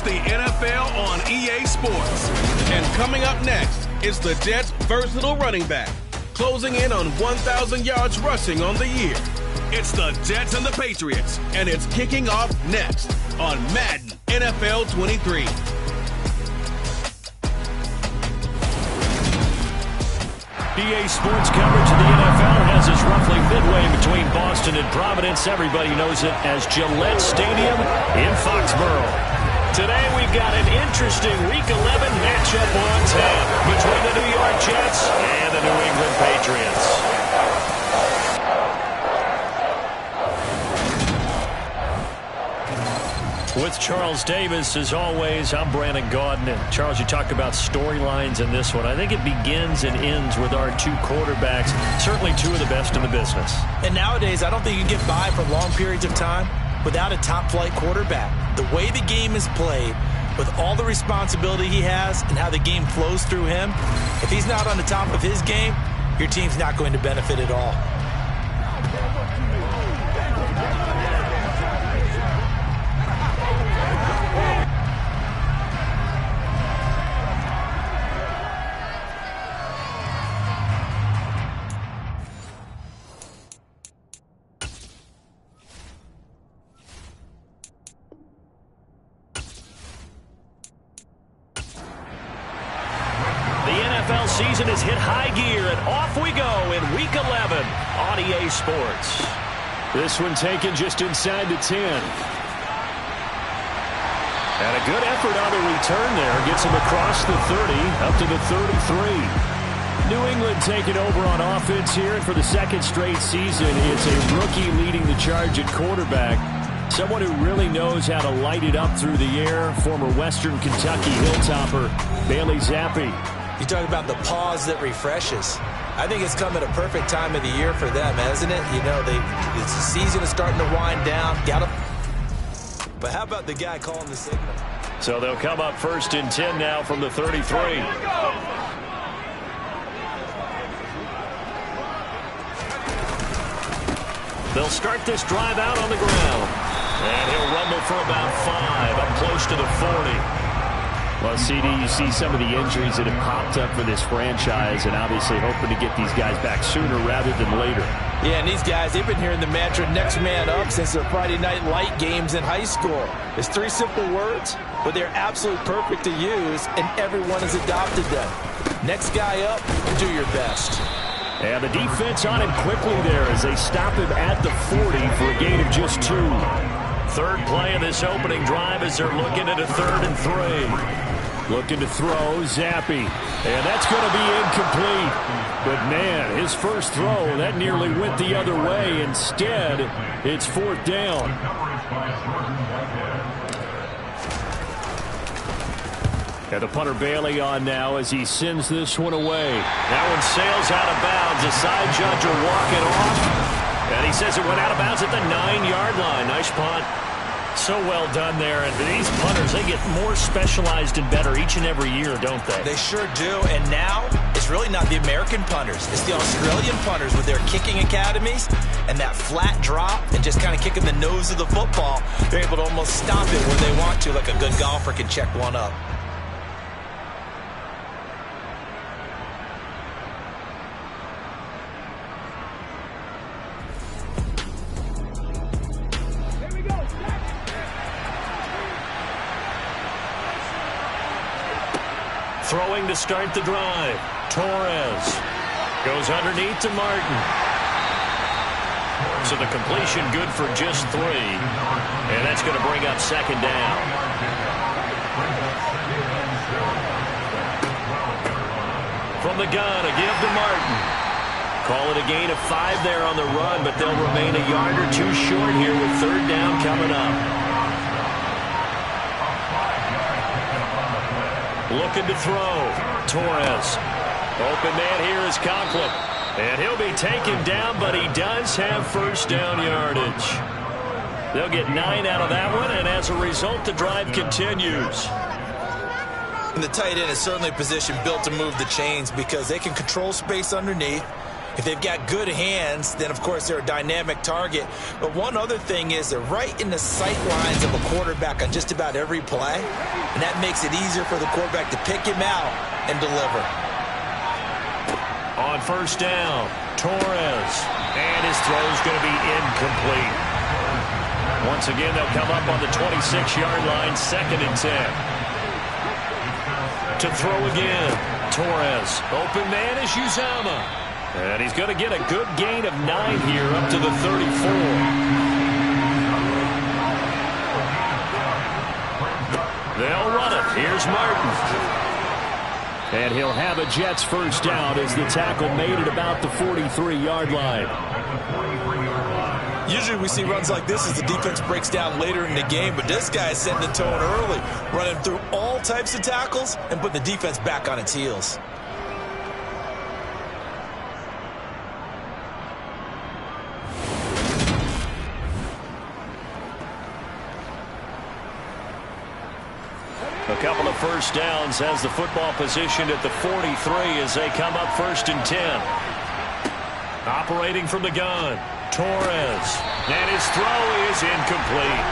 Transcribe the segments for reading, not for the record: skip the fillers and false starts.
the NFL on EA Sports. And coming up next is the Jets' versatile running back, closing in on 1,000 yards rushing on the year. It's the Jets and the Patriots, and it's kicking off next on Madden NFL 23. EA Sports coverage of the NFL has us roughly midway between Boston and Providence. Everybody knows it as Gillette Stadium in Foxborough. Today we've got an interesting Week 11 matchup on tap between the New York Jets and the New England Patriots. With Charles Davis, as always, I'm Brandon Gaudin. And Charles, you talk about storylines in this one. I think it begins and ends with our two quarterbacks, certainly two of the best in the business. And nowadays, I don't think you can get by for long periods of time without a top-flight quarterback. The way the game is played, with all the responsibility he has and how the game flows through him, if he's not on the top of his game, your team's not going to benefit at all. Season has hit high gear, and off we go in Week 11 on EA Sports. This one taken just inside the 10. And a good effort on the return there. Gets him across the 30, up to the 33. New England taking over on offense here, and for the second straight season, it's a rookie leading the charge at quarterback. Someone who really knows how to light it up through the air, former Western Kentucky Hilltopper, Bailey Zappi. You talk about the pause that refreshes. I think it's come at a perfect time of the year for them, hasn't it? You know, the season is starting to wind down. But how about the guy calling the signal? So they'll come up first and 10 now from the 33. They'll start this drive out on the ground. And he'll rumble for about 5, up close to the 40. Well, CD, you see some of the injuries that have popped up for this franchise, and obviously hoping to get these guys back sooner rather than later. Yeah, and these guys, they've been hearing the mantra next man up since their Friday night light games in high school. It's 3 simple words, but they're absolutely perfect to use, and everyone has adopted them. Next guy up, do your best. And the defense on him quickly there as they stop him at the 40 for a gain of just 2. Third play of this opening drive as they're looking at a 3rd and 3. Looking to throw, Zappi. And that's going to be incomplete. But, man, his first throw, that nearly went the other way. Instead, it's 4th down. And the punter Bailey on now as he sends this one away. That one sails out of bounds. A side judge will walk it off. And he says it went out of bounds at the 9-yard line. Nice punt. So well done there. And these punters, they get more specialized and better each and every year, don't they? They sure do. And now it's really not the American punters. It's the Australian punters with their kicking academies and that flat drop and just kind of kicking the nose of the football. They're able to almost stop it where they want to, like a good golfer can check one up. Throwing to start the drive. Torres goes underneath to Martin. So the completion good for just 3. And that's going to bring up 2nd down. From the gun, a give to Martin. Call it a gain of 5 there on the run, but they'll remain a yard or 2 short here with 3rd down coming up. Looking to throw. Torres. Open man here is Conklin. And he'll be taken down, but he does have 1st down yardage. They'll get 9 out of that one, and as a result, the drive continues. And the tight end is certainly a position built to move the chains because they can control space underneath. If they've got good hands, then of course they're a dynamic target. But one other thing is they're right in the sight lines of a quarterback on just about every play, and that makes it easier for the quarterback to pick him out and deliver. On first down, Torres, and his throw's going to be incomplete. Once again, they'll come up on the 26-yard line, 2nd and 10. To throw again, Torres. Open man is Uzama. And he's going to get a good gain of 9 here up to the 34. They'll run it. Here's Martin. And he'll have a Jets first down as the tackle made at about the 43-yard line. Usually we see runs like this as the defense breaks down later in the game, but this guy is setting the tone early, running through all types of tackles and putting the defense back on its heels. A couple of first downs has the football positioned at the 43 as they come up 1st and 10. Operating from the gun, Torres. And his throw is incomplete.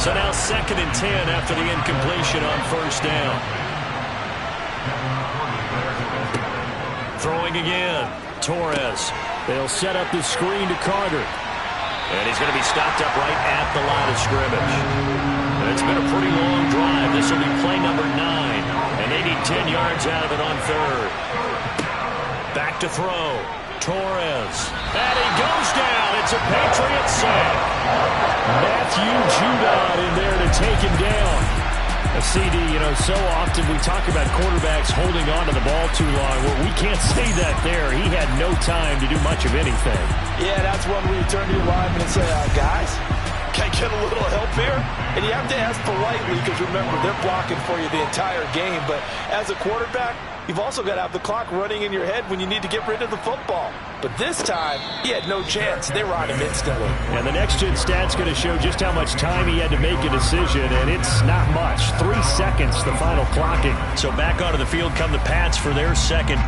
So now 2nd and 10 after the incompletion on first down. Throwing again, Torres. They'll set up the screen to Carter. And he's going to be stopped up right at the line of scrimmage. It's been a pretty long drive. This will be play number 9. And they need 10 yards out of it on 3rd. Back to throw. Torres. And he goes down. It's a Patriots sack. Matthew Judon in there to take him down. A CD, so often we talk about quarterbacks holding on to the ball too long. Well, we can't say that there. He had no time to do much of anything. Yeah, that's one where you turn to your lineman and say, guys, can I get a little help here? And you have to ask politely because, remember, they're blocking for you the entire game. But as a quarterback, you've also got to have the clock running in your head when you need to get rid of the football. But this time, he had no chance. They were on him instantly. And the next-gen stat's going to show just how much time he had to make a decision, and it's not much. 3 seconds, the final clocking. So back onto the field come the Pats for their second.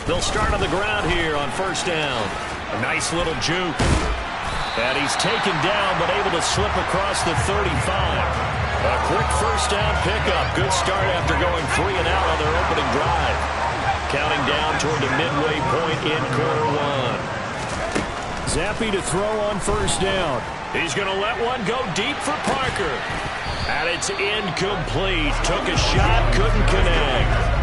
They'll start on the ground here on first down. A nice little juke. And he's taken down but able to slip across the 35. A quick first down pickup. Good start after going 3 and out on their opening drive. Counting down toward the midway point in quarter 1. Zappe to throw on first down. He's going to let one go deep for Parker. And it's incomplete. Took a shot, couldn't connect.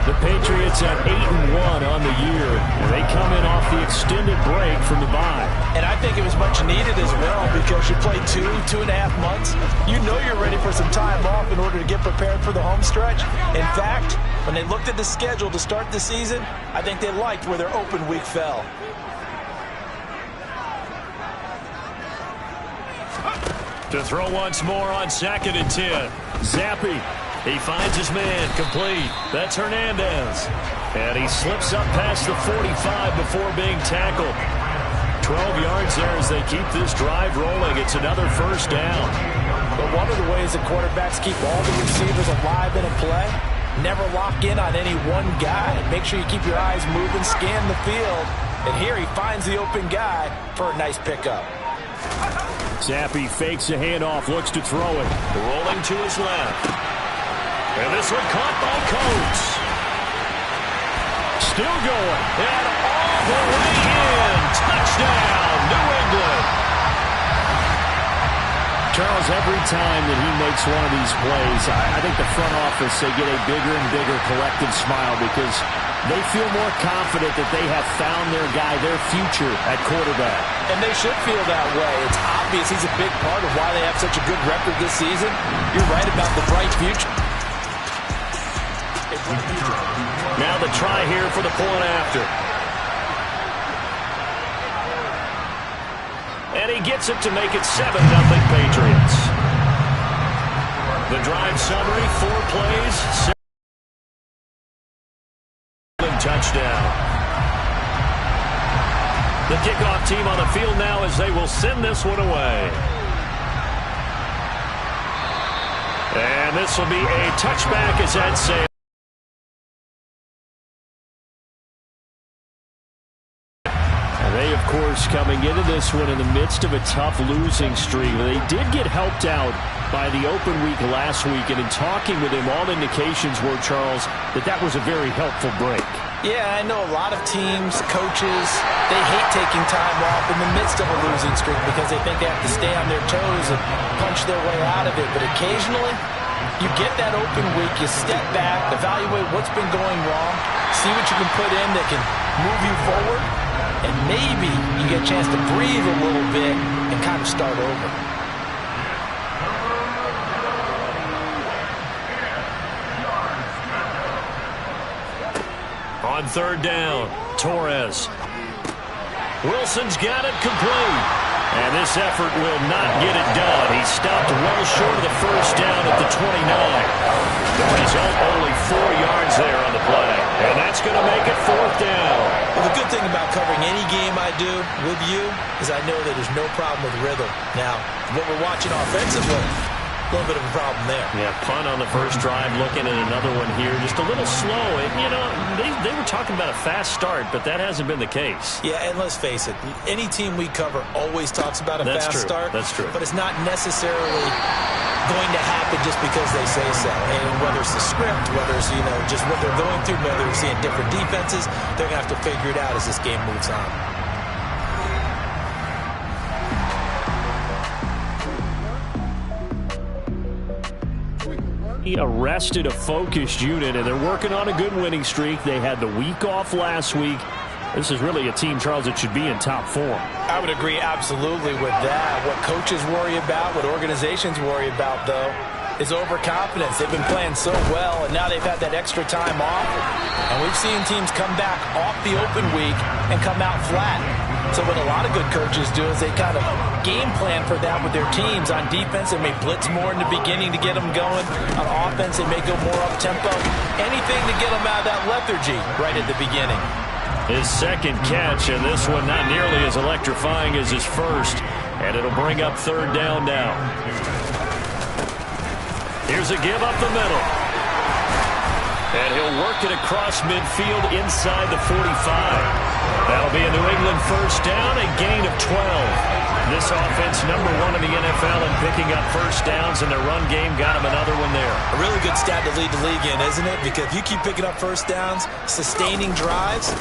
The Patriots at 8-1 on the year. And they come in off the extended break from the bye. And I think it was much needed as well because you play 2.5 months. You know you're ready for some time off in order to get prepared for the home stretch. In fact, when they looked at the schedule to start the season, I think they liked where their open week fell. To throw once more on 2nd and 10. Zappe. He finds his man, complete. That's Hernandez. And he slips up past the 45 before being tackled. 12 yards there as they keep this drive rolling. It's another first down. But one of the ways that quarterbacks keep all the receivers alive in a play, never lock in on any one guy. Make sure you keep your eyes moving, scan the field. And here he finds the open guy for a nice pickup. Zappe fakes a handoff, looks to throw it. Rolling to his left. And this one caught by Coates. Still going. And all the way in. Touchdown, New England. Charles, every time that he makes one of these plays, I think the front office, they get a bigger and bigger collective smile because they feel more confident that they have found their guy, their future at quarterback. And they should feel that way. It's obvious he's a big part of why they have such a good record this season. You're right about the bright future. Now the try here for the point after. And he gets it to make it 7-0 Patriots. The drive summary, 4 plays, touchdown. The kickoff team on the field now as they will send this one away. And this will be a touchback as that sails. They, of course, coming into this one in the midst of a tough losing streak. They did get helped out by the open week last week, and in talking with him, all indications were, Charles, that was a very helpful break. Yeah, I know a lot of teams, coaches, they hate taking time off in the midst of a losing streak because they think they have to stay on their toes and punch their way out of it. But occasionally, you get that open week, you step back, evaluate what's been going wrong, see what you can put in that can move you forward, and maybe you get a chance to breathe a little bit and kind of start over. On third down, Torres. Wilson's got it complete. And this effort will not get it done. He stopped well short of the first down at the 29. The result, only 4 yards there on the play. And that's going to make it fourth down. Well, the good thing about covering any game I do with you is I know that there's no problem with rhythm. Now, what we're watching offensively, a little bit of a problem there. Yeah, punt on the first drive, looking at another one here. Just a little slow. And, you know, they were talking about a fast start, but that hasn't been the case. Yeah, and let's face it, any team we cover always talks about a fast start. That's true. But it's not necessarily going to happen just because they say so. And whether it's the script, whether it's, you know, just what they're going through, whether they're seeing different defenses, they're going to have to figure it out as this game moves on. He arrested a focused unit, and they're working on a good winning streak. They had the week off last week. This is really a team, Charles, that should be in top form. I would agree absolutely with that. What coaches worry about, what organizations worry about, though, is overconfidence. They've been playing so well, and now they've had that extra time off. And we've seen teams come back off the open week and come out flat. So what a lot of good coaches do is they kind of game plan for that with their teams. On defense, they may blitz more in the beginning to get them going. On offense, they may go more up-tempo. Anything to get them out of that lethargy right at the beginning. His second catch, and this one not nearly as electrifying as his first. And it'll bring up third down now. Here's a give up the middle. And he'll work it across midfield inside the 45. That'll be a New England first down, a gain of 12. This offense #1 in the NFL in picking up first downs, and their run game got him another one there. A really good stat to lead the league in, isn't it? Because if you keep picking up first downs, sustaining drives,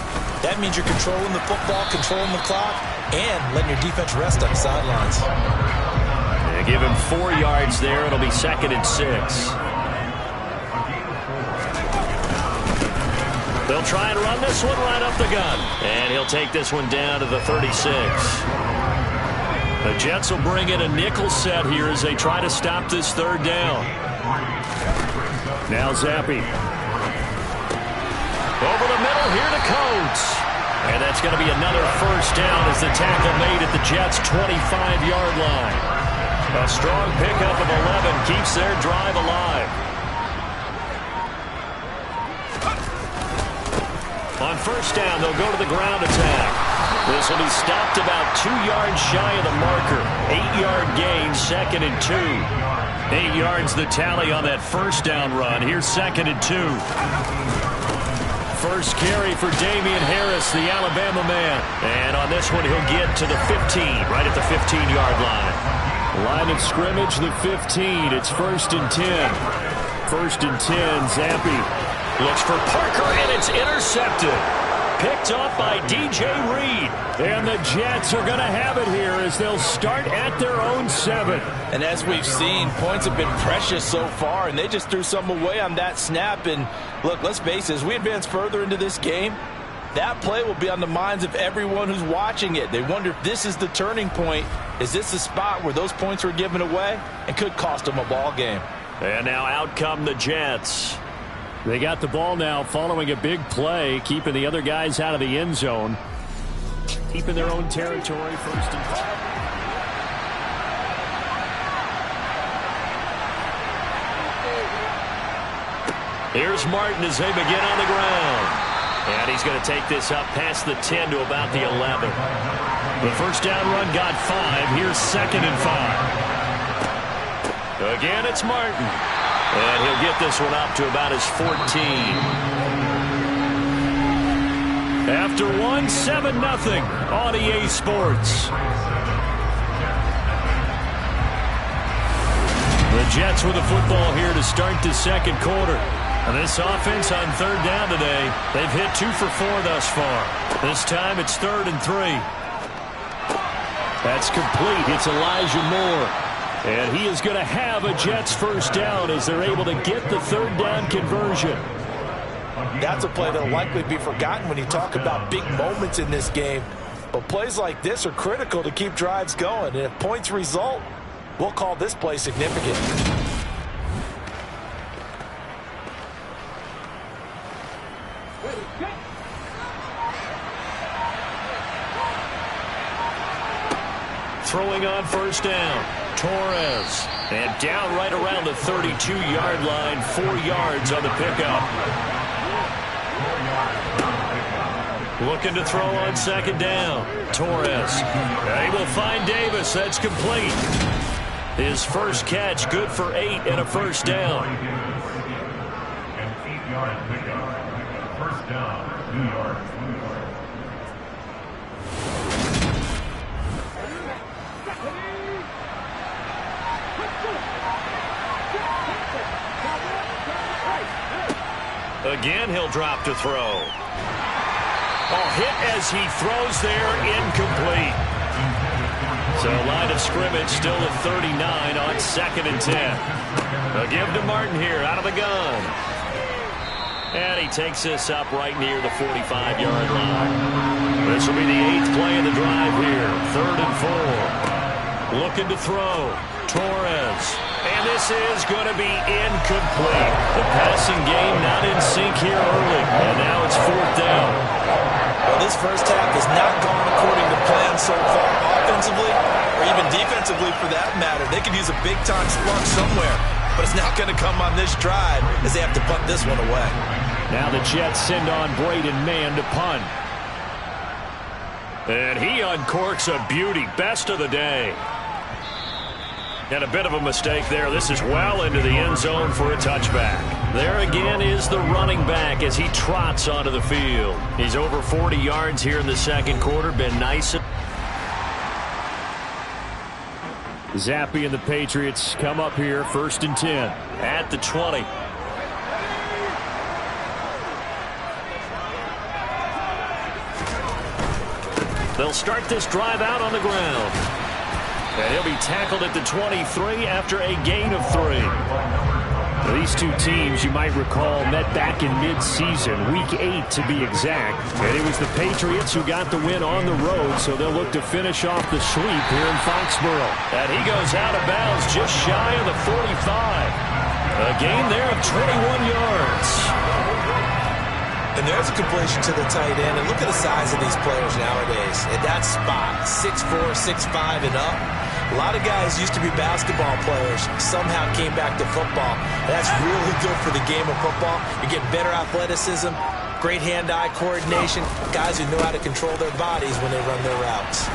that means you're controlling the football, controlling the clock, and letting your defense rest on the sidelines. They give him 4 yards there. It'll be 2nd and 6. They'll try and run this one right up the gun. And he'll take this one down to the 36. The Jets will bring in a nickel set here as they try to stop this third down. Now Zappi. Over the middle here to Coates. And that's going to be another first down as the tackle made at the Jets' 25-yard line. A strong pickup of 11 keeps their drive alive. On first down, they'll go to the ground attack. This will be stopped about 2 yards shy of the marker. 8-yard gain, 2nd and 2. 8 yards the tally on that first down run. Here's 2nd and 2. First carry for Damian Harris, the Alabama man. And on this one, he'll get to the 15, right at the 15-yard line. Line of scrimmage, the 15. It's 1st and 10. 1st and 10, Zappi. Looks for Parker, and it's intercepted. Picked up by DJ Reed. And the Jets are going to have it here as they'll start at their own 7. And as we've seen, points have been precious so far, and they just threw some away on that snap. And look, let's face it, as we advance further into this game, that play will be on the minds of everyone who's watching it. They wonder if this is the turning point. Is this the spot where those points were given away and could cost them a ball game? And now out come the Jets. They got the ball now following a big play, keeping the other guys out of the end zone. Keeping their own territory, 1st and 5. Here's Martin as they begin on the ground. And he's going to take this up past the 10 to about the 11. The first down run got 5. Here's 2nd and 5. Again, it's Martin. And he'll get this one up to about his 14. After 1, 7-0 on EA Sports. The Jets with the football here to start the second quarter. And this offense on 3rd down today, they've hit 2 for 4 thus far. This time it's 3rd and 3. That's complete. It's Elijah Moore. And he is going to have a Jets first down as they're able to get the 3rd down conversion. That's a play that will likely be forgotten when you talk about big moments in this game. But plays like this are critical to keep drives going. And if points result, we'll call this play significant. Throwing on first down, Torres. And down right around the 32-yard line, 4 yards on the pickup. Looking to throw on 2nd down, Torres. And he will find Davis. That's complete. His first catch, good for 8 and a first down. And 8-yard pickup. First down, 2 yards. Again, he'll drop to throw. Hit as he throws there, incomplete. So line of scrimmage still at 39 on 2nd and 10. They'll give to Martin here out of the gun. And he takes this up right near the 45-yard line. This will be the 8th play of the drive here. 3rd and 4. Looking to throw. Torres. And this is going to be incomplete. The passing game not in sync here early. And now it's 4th down. Well, this first half has not gone according to plan so far offensively or even defensively for that matter. They could use a big-time spark somewhere, but it's not going to come on this drive as they have to punt this one away. Now the Jets send on Braden Mann to punt. And he uncorks a beauty. Best of the day. And a bit of a mistake there. This is well into the end zone for a touchback. There again is the running back as he trots onto the field. He's over 40 yards here in the second quarter. Been nice. Zappi and the Patriots come up here 1st and 10. At the 20. They'll start this drive out on the ground. And he'll be tackled at the 23 after a gain of 3. These two teams, you might recall, met back in mid-season, Week 8 to be exact. And it was the Patriots who got the win on the road, so they'll look to finish off the sweep here in Foxborough. And he goes out of bounds just shy of the 45. A gain there of 21 yards. And there's a completion to the tight end. And look at the size of these players nowadays. At that spot, 6'4", 6'5", and up. A lot of guys used to be basketball players, somehow came back to football. That's really good for the game of football. You get better athleticism, great hand-eye coordination, guys who know how to control their bodies when they run their routes.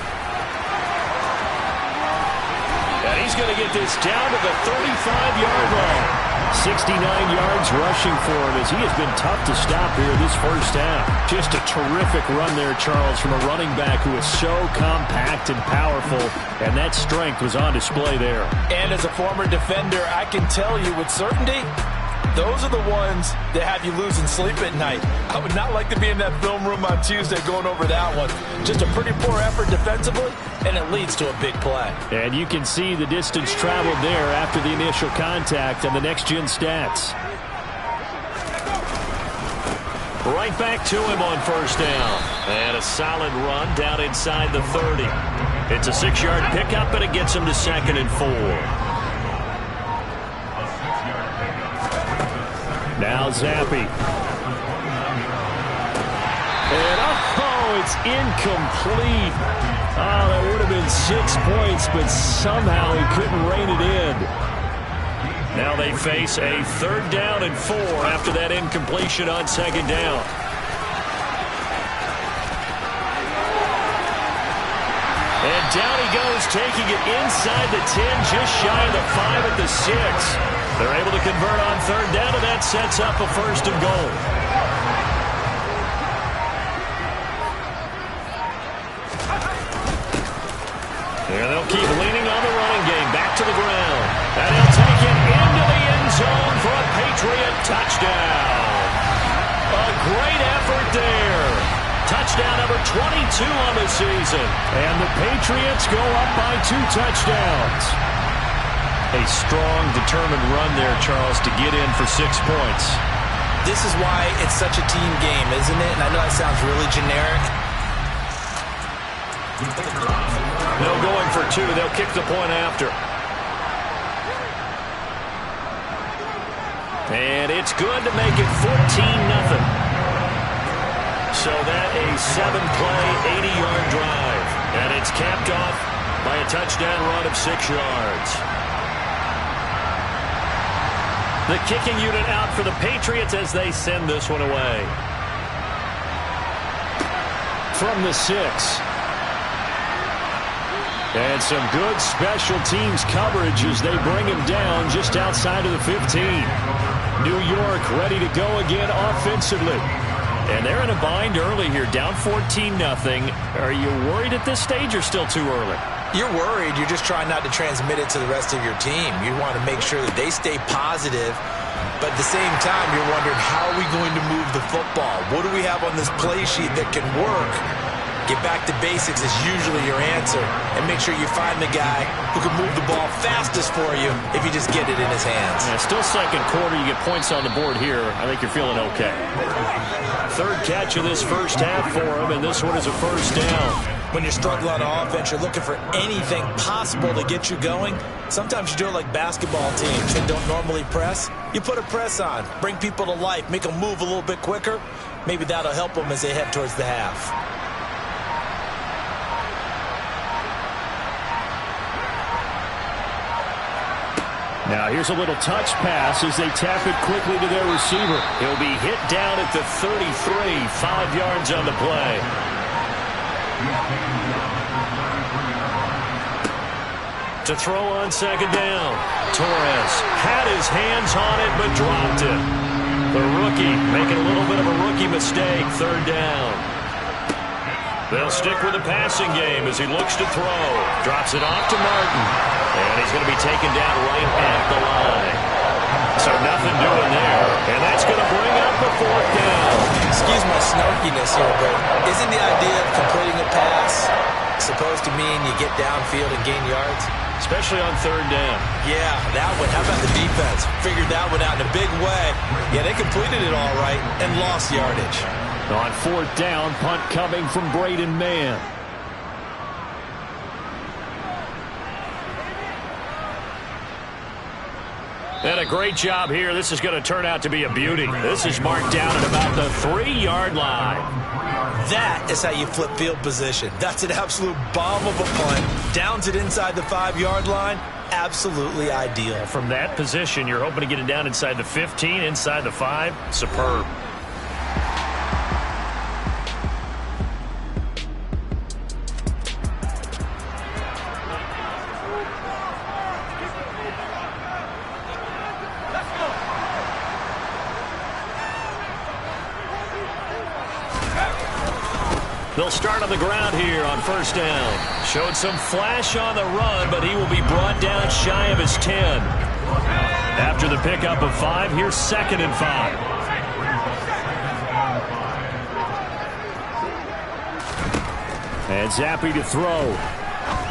And he's going to get this down to the 35-yard line. 69 yards rushing for him as he has been tough to stop here this first half. Just a terrific run there, Charles, from a running back who is so compact and powerful, and that strength was on display there. And as a former defender, I can tell you with certainty, those are the ones that have you losing sleep at night. I would not like to be in that film room on Tuesday going over that one. Just a pretty poor effort defensively, and it leads to a big play. And you can see the distance traveled there after the initial contact and the next-gen stats. Right back to him on first down. And a solid run down inside the 30. It's a 6-yard pickup, and it gets him to 2nd and 4. Now Zappi. And it's incomplete. Oh, that would have been 6 points, but somehow he couldn't rein it in. Now they face a 3rd down and 4 after that incompletion on 2nd down. And down he goes, taking it inside the 10, just shy of the 5 at the 6. They're able to convert on third down, and that sets up a first and goal. And they'll keep leaning on the running game, back to the ground. And he'll take it into the end zone for a Patriot touchdown. A great effort there. Touchdown number 22 on the season. And the Patriots go up by 2 touchdowns. A strong, determined run there, Charles, to get in for 6 points. This is why it's such a team game, isn't it? And I know that sounds really generic. No going for 2. They'll kick the point after. And it's good to make it 14-0. So that a 7-play, 80-yard drive. And it's capped off by a touchdown run of 6 yards. The kicking unit out for the Patriots as they send this one away. From the 6. And some good special teams coverage as they bring him down just outside of the 15. New York ready to go again offensively. And they're in a bind early here, down 14-0. Are you worried at this stage or still too early? You're worried. You're just trying not to transmit it to the rest of your team. You want to make sure that they stay positive. But at the same time, you're wondering, how are we going to move the football? What do we have on this play sheet that can work? Get back to basics is usually your answer. And make sure you find the guy who can move the ball fastest for you if you just get it in his hands. Yeah, still second quarter. You get points on the board here. I think you're feeling okay. Third catch of this first half for him, and this one is a first down. When you're struggling on offense, you're looking for anything possible to get you going. Sometimes you do it like basketball teams that don't normally press. You put a press on, bring people to life, make them move a little bit quicker. Maybe that'll help them as they head towards the half. Now here's a little touch pass as they tap it quickly to their receiver. He'll be hit down at the 33, 5 yards on the play. To throw on second down. Torres had his hands on it but dropped it. The rookie making a little bit of a rookie mistake, third down. They'll stick with the passing game as he looks to throw. Drops it off to Martin. And he's going to be taken down right at the line. So nothing doing there. And that's going to bring up the 4th down. Excuse my snarkiness here, but isn't the idea of completing a pass supposed to mean you get downfield and gain yards? Especially on third down. Yeah, that one. How about the defense? Figured that one out in a big way. Yeah, they completed it all right and lost yardage. On 4th down, punt coming from Braden Mann. And a great job here. This is going to turn out to be a beauty. This is marked down at about the 3-yard line. That is how you flip field position. That's an absolute bomb of a punt. Downs it inside the 5-yard line. Absolutely ideal. From that position, you're hoping to get it down inside the 15, inside the 5. Superb. They'll start on the ground here on first down. Showed some flash on the run, but he will be brought down shy of his 10. After the pickup of 5, here's 2nd and 5. And Zappi to throw.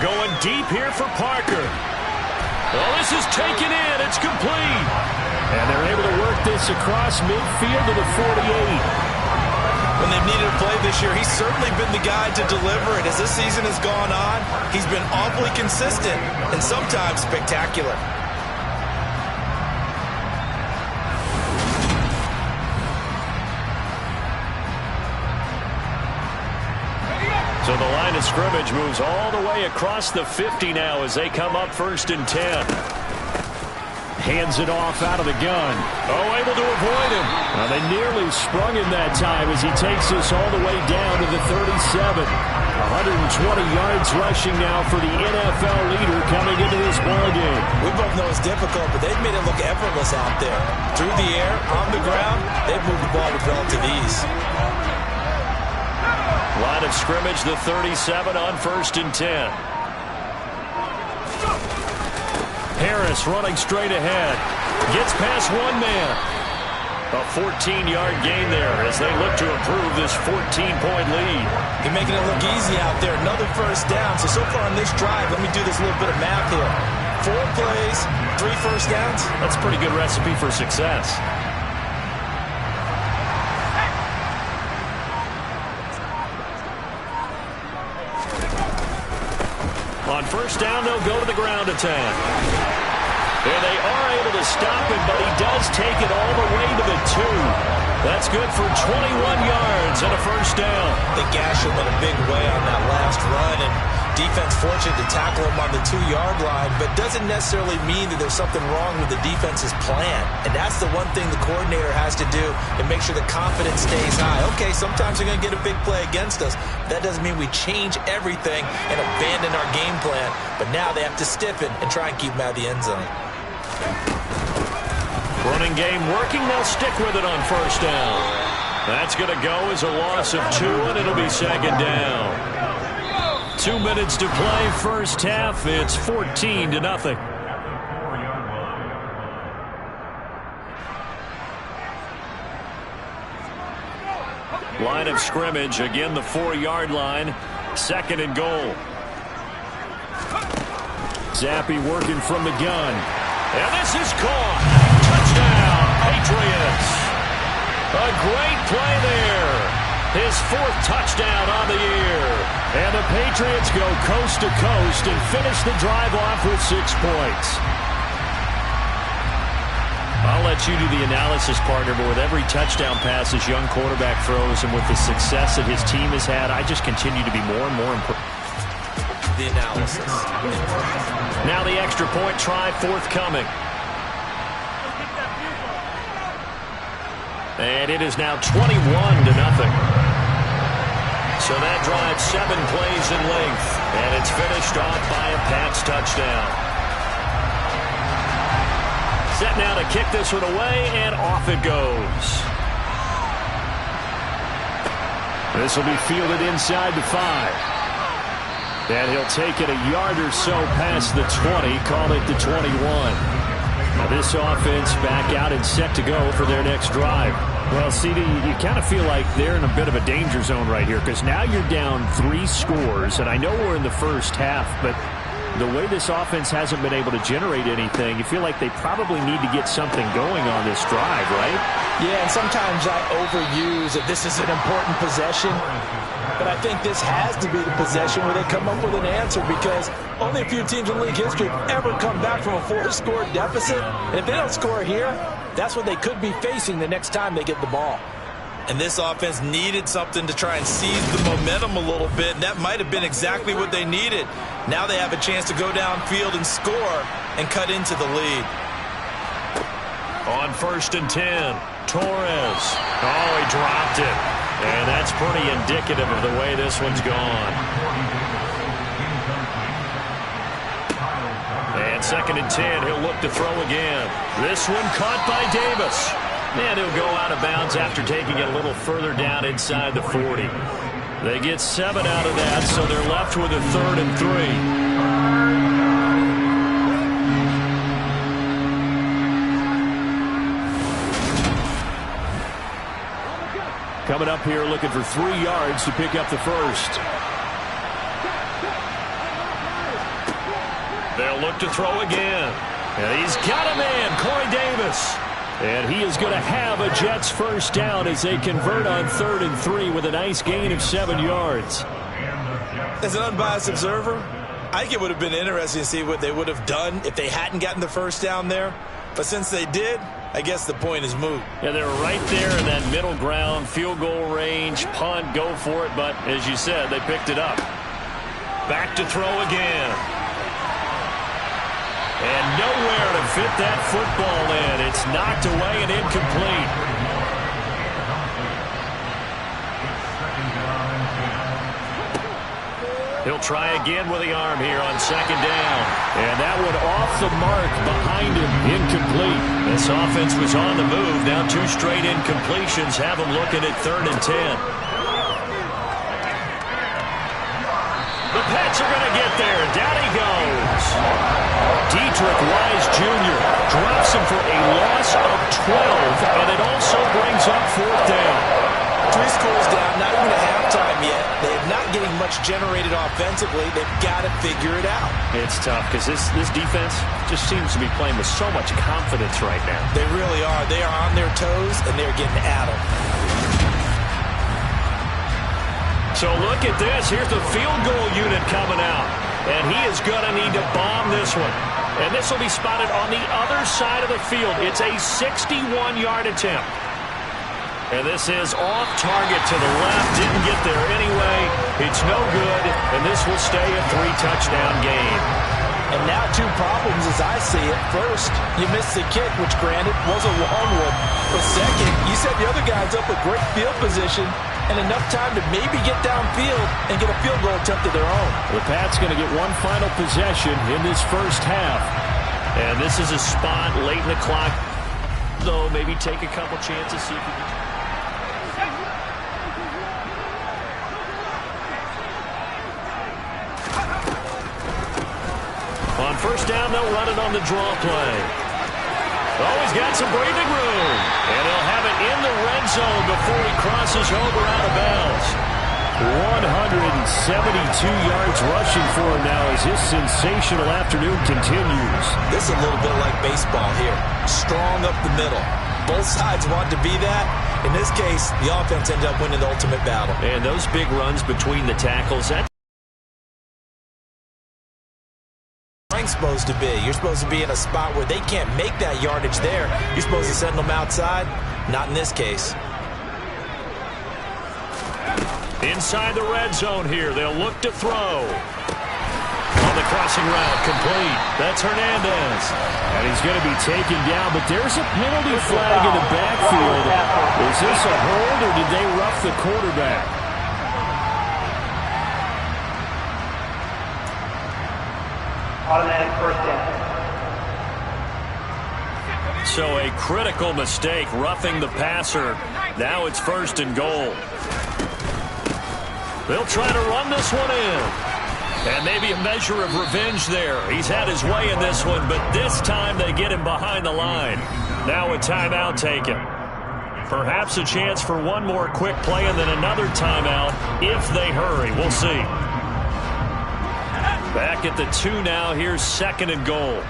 Going deep here for Parker. Well, this is taken in. It's complete. And they're able to work this across midfield to the 48. When they've needed a play this year, he's certainly been the guy to deliver it. As this season has gone on, he's been awfully consistent and sometimes spectacular. So the line of scrimmage moves all the way across the 50 now as they come up 1st and 10. Hands it off out of the gun. Oh, able to avoid him. Well, they nearly sprung him that time as he takes us all the way down to the 37. 120 yards rushing now for the NFL leader coming into this ballgame. We both know it's difficult, but they've made it look effortless out there. Through the air, on the ground, they've moved the ball with relative ease. Line of scrimmage, the 37 on 1st and 10. Harris running straight ahead. Gets past one man. A 14-yard gain there as they look to improve this 14-point lead. You're making it look easy out there. Another first down. So far on this drive, let me do this little bit of math here. 4 plays, 3 first downs. That's a pretty good recipe for success. On 1st down, they'll go to the ground attack. And they are able to stop him, but he does take it all the way to the 2. That's good for 21 yards and a 1st down. They gashed him in a big way on that last run, and defense fortunate to tackle him on the 2-yard line, but doesn't necessarily mean that there's something wrong with the defense's plan. And that's the one thing the coordinator has to do to make sure the confidence stays high. Okay, sometimes you're going to get a big play against us. That doesn't mean we change everything and abandon our game plan, but now they have to stiffen and try and keep him out of the end zone. Running game working. They'll stick with it on 1st down. That's going to go as a loss of 2, and it'll be 2nd down. 2 minutes to play, 1st half. It's 14-0. Line of scrimmage, again the 4-yard line. 2nd and goal. Zappe working from the gun. And this is caught. Touchdown, Patriots. A great play there. His 4th touchdown on the year. And the Patriots go coast to coast and finish the drive off with 6 points. I'll let you do the analysis, partner, but with every touchdown pass this young quarterback throws and with the success that his team has had, I just continue to be more and more impressed. The analysis. Now the extra point try forthcoming. And it is now 21-0. So that drives 7 plays in length, and it's finished off by a Pats touchdown. Set now to kick this one away, and off it goes. This will be fielded inside the 5. And he'll take it a yard or so past the 20, call it the 21. Now this offense back out and set to go for their next drive. Well, CD, you kind of feel like they're in a bit of a danger zone right here because now you're down 3 scores, and I know we're in the first half, but the way this offense hasn't been able to generate anything, you feel like they probably need to get something going on this drive, right? Yeah, and sometimes I overuse that this is an important possession. But I think this has to be the possession where they come up with an answer because only a few teams in league history have ever come back from a 4-score deficit. And if they don't score here, that's what they could be facing the next time they get the ball. And this offense needed something to try and seize the momentum a little bit, and that might have been exactly what they needed. Now they have a chance to go downfield and score and cut into the lead. On 1st and 10, Torres. Oh, he dropped it. And that's pretty indicative of the way this one's gone. And 2nd and 10, he'll look to throw again. This one caught by Davis. And he'll go out of bounds after taking it a little further down inside the 40. They get 7 out of that, so they're left with a 3rd and 3. Coming up here looking for 3 yards to pick up the 1st. They'll look to throw again. And he's got a man, Corey Davis. And he is going to have a Jets 1st down as they convert on 3rd and 3 with a nice gain of 7 yards. As an unbiased observer, I think it would have been interesting to see what they would have done if they hadn't gotten the 1st down there. But since they did, I guess the point is moot. Yeah, they're right there in that middle ground, field goal range, punt, go for it. But as you said, they picked it up. Back to throw again. And nowhere to fit that football in. It's knocked away and incomplete. He'll try again with the arm here on second down. And that one off the mark behind him. Incomplete. This offense was on the move. Now 2 straight incompletions have them looking at 3rd and 10. The Pats are going to get there. Down he goes. Dietrich Wise Jr. drops him for a loss of 12, and it also brings up 4th down. 3 scores down, not even at halftime yet. They're not getting much generated offensively. They've got to figure it out. It's tough because this defense just seems to be playing with so much confidence right now. They really are. They are on their toes, and they're getting at them. So look at this. Here's the field goal unit coming out. And he is going to need to bomb this one. And this will be spotted on the other side of the field. It's a 61-yard attempt. And this is off target to the left. Didn't get there anyway. It's no good. And this will stay a 3-touchdown game. And now 2 problems as I see it. First, you missed the kick, which granted was a long one. But second, you set the other guys up with great field position and enough time to maybe get downfield and get a field goal attempt of their own. The Pats going to get one final possession in this first half. And this is a spot late in the clock. Though maybe take a couple chances, see if you can. On first down, they'll run it on the draw play. Oh, he's got some breathing room. And he'll have it in the red zone before he crosses over out of bounds. 172 yards rushing for him now as his sensational afternoon continues. This is a little bit like baseball here. Strong up the middle. Both sides want to be that. In this case, the offense ended up winning the ultimate battle. And those big runs between the tackles, that's supposed to be. You're supposed to be in a spot where they can't make that yardage there. You're supposed to send them outside. Not in this case. inside the red zone here. They'll look to throw. On the crossing route, complete. That's Hernandez. And he's going to be taken down, but there's a penalty flag in the backfield. Is this a hold, or did they rough the quarterback? Automatic first down. So a critical mistake, roughing the passer. Now it's 1st and goal. They'll try to run this one in. And maybe a measure of revenge there. He's had his way in this one, but this time they get him behind the line. Now a timeout taken. Perhaps a chance for one more quick play and then another timeout if they hurry. We'll see. Back at the 2 now. Here's 2nd and goal.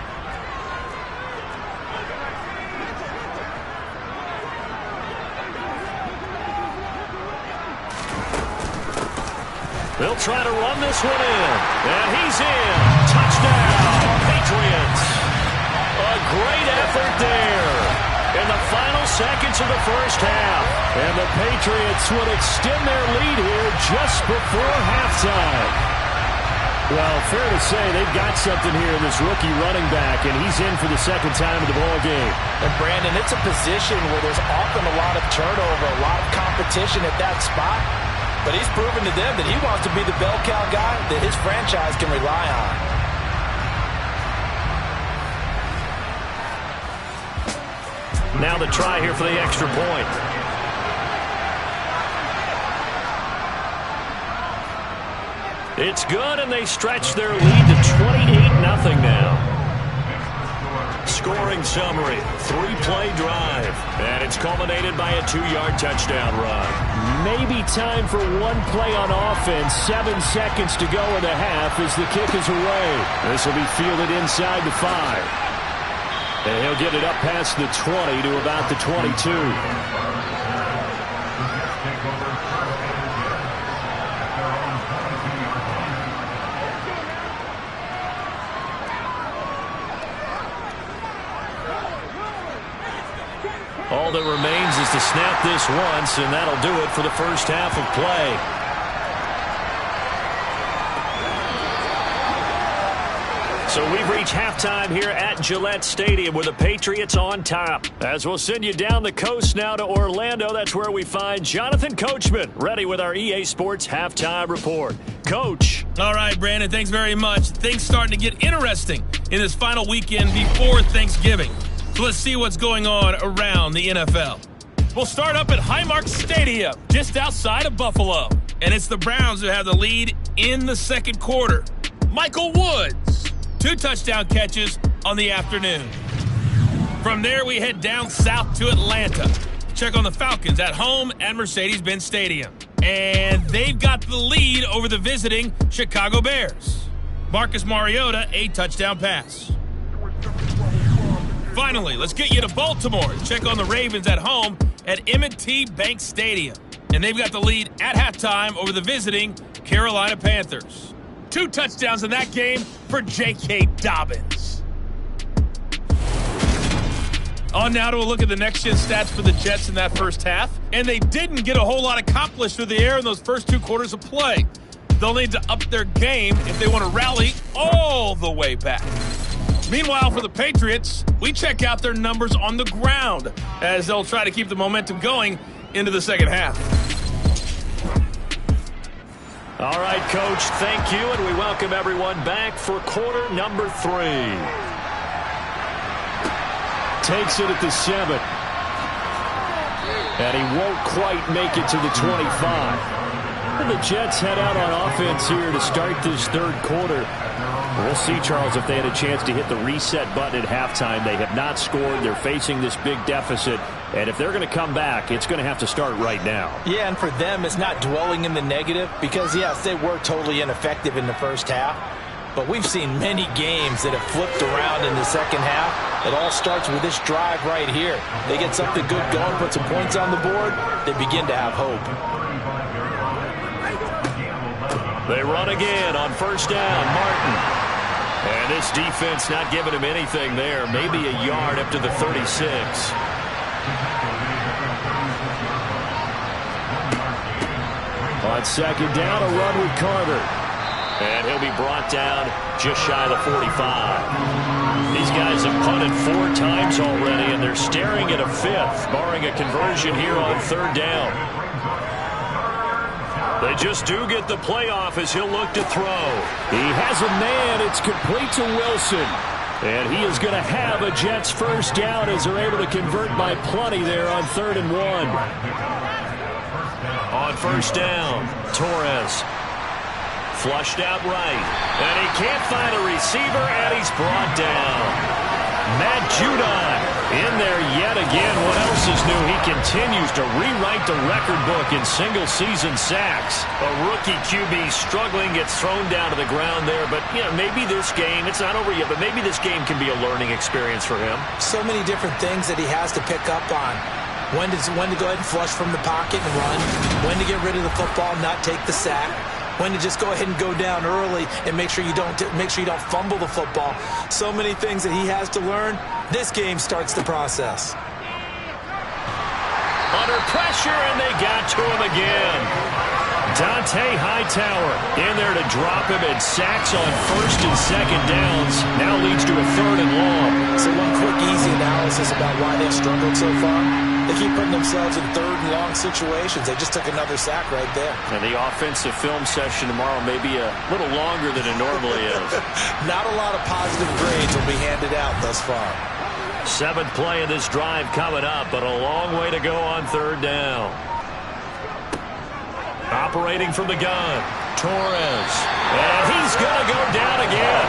They'll try to run this one in. And he's in. Touchdown, Patriots. A great effort there in the final seconds of the first half. And the Patriots would extend their lead here just before halftime. Well, fair to say they've got something here in this rookie running back, and he's in for the 2nd time of the ball game. And, Brandon, it's a position where there's often a lot of turnover, a lot of competition at that spot. But he's proven to them that he wants to be the bell cow guy that his franchise can rely on. Now the try here for the extra point. It's good, and they stretch their lead to 28-0 now. Scoring summary, 3-play drive, and it's culminated by a 2-yard touchdown run. Maybe time for one play on offense. 7 seconds to go in the half as the kick is away. This will be fielded inside the 5. And he'll get it up past the 20 to about the 22. All that remains is to snap this once, and that'll do it for the first half of play. So So we've reached halftime here at Gillette Stadium with the Patriots on top. As we'll send you down the coast now to Orlando, that's where we find Jonathan Coachman, ready with our EA Sports Halftime Report. Coach. All right, Brandon, thanks very much. Things starting to get interesting in this final weekend before Thanksgiving. So let's see what's going on around the NFL. We'll start up at Highmark Stadium, just outside of Buffalo. And it's the Browns who have the lead in the second quarter. Michael Woods, 2 touchdown catches on the afternoon. From there, we head down south to Atlanta. Check on the Falcons at home at Mercedes-Benz Stadium. And they've got the lead over the visiting Chicago Bears. Marcus Mariota, a touchdown pass. Finally, let's get you to Baltimore. Check on the Ravens at home at M&T Bank Stadium. And they've got the lead at halftime over the visiting Carolina Panthers. 2 touchdowns in that game for J.K. Dobbins. On now to a look at the next-gen stats for the Jets in that first half. And they didn't get a whole lot accomplished through the air in those first 2 quarters of play. They'll need to up their game if they want to rally all the way back. Meanwhile, for the Patriots, we check out their numbers on the ground as they'll try to keep the momentum going into the second half. All right, Coach, thank you, and we welcome everyone back for quarter number 3. Takes it at the 7. And he won't quite make it to the 25. And the Jets head out on offense here to start this third quarter. We'll see, Charles, if they had a chance to hit the reset button at halftime. They have not scored. They're facing this big deficit. And if they're going to come back, it's going to have to start right now. Yeah, and for them, it's not dwelling in the negative because, yes, they were totally ineffective in the first half. But we've seen many games that have flipped around in the second half. It all starts with this drive right here. They get something good going, put some points on the board, they begin to have hope. They run again on first down. Martin. And this defense not giving him anything there. Maybe a yard up to the 36. On second down, a run with Carter. And he'll be brought down just shy of the 45. These guys have punted 4 times already, and they're staring at a 5th, barring a conversion here on third down. They just do get the playoff as he'll look to throw. He has a man. It's complete to Wilson. And he is going to have a Jets first down as they're able to convert by plenty there on 3rd and 1. On first down, Torres. Flushed out right. And he can't find a receiver, and he's brought down. Matt Judon in there yet again. What else is new? He continues to rewrite the record book in single-season sacks. A rookie QB struggling, gets thrown down to the ground there. But, you know, maybe this game, it's not over yet, but maybe this game can be a learning experience for him. So many different things that he has to pick up on. When to go ahead and flush from the pocket and run. When to get rid of the football, not take the sack. When to just go ahead and go down early and make sure you don't fumble the football. So many things that he has to learn. This game starts the process. Under pressure, and they got to him again. Dante Hightower in there to drop him, and sacks on first and second downs. Now leads to a 3rd and long. So one quick, easy analysis about why they've struggled so far. They keep putting themselves in 3rd and long situations. They just took another sack right there. And the offensive film session tomorrow may be a little longer than it normally is. Not a lot of positive grades will be handed out thus far. 7th play of this drive coming up, but a long way to go on 3rd down. Operating from the gun, Torres. And he's going to go down again.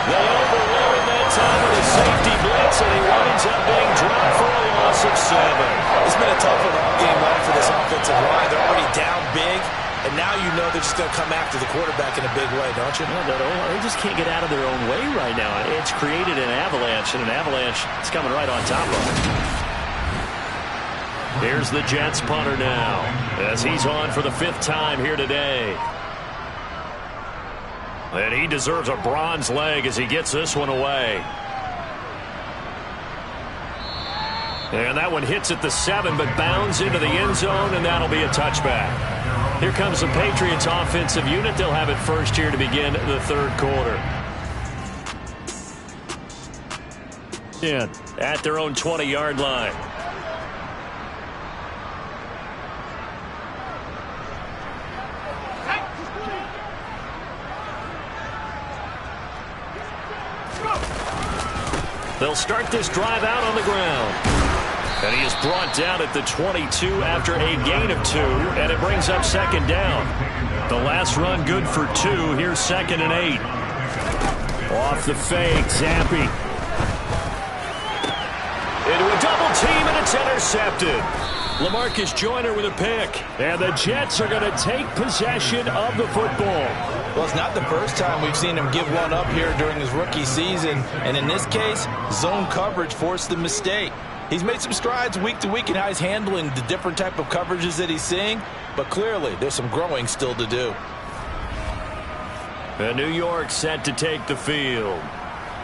They overload that time with a safety blitz, and he winds up being dropped for a loss of 7. It's been a tough one all game long for this offensive line. They're already down big, and now you know they're just going to come after the quarterback in a big way, don't you? No, they just can't get out of their own way right now. It's created an avalanche, and an avalanche is coming right on top of it. Here's the Jets punter now, as he's on for the 5th time here today. And he deserves a bronze leg as he gets this one away. And that one hits at the 7, but bounds into the end zone, and that'll be a touchback. Here comes the Patriots offensive unit. They'll have it first here to begin the 3rd quarter. in at their own 20-yard line. They'll start this drive out on the ground. And he is brought down at the 22 after a gain of 2, and it brings up second down. The last run good for 2. Here's 2nd and 8. Off the fake, Zampi. Into a double team, and it's intercepted. LaMarcus Joyner with a pick. And the Jets are going to take possession of the football. Well, it's not the first time we've seen him give one up here during his rookie season. And in this case, zone coverage forced the mistake. He's made some strides week to week in how he's handling the different type of coverages that he's seeing. But clearly, there's some growing still to do. And New York set to take the field.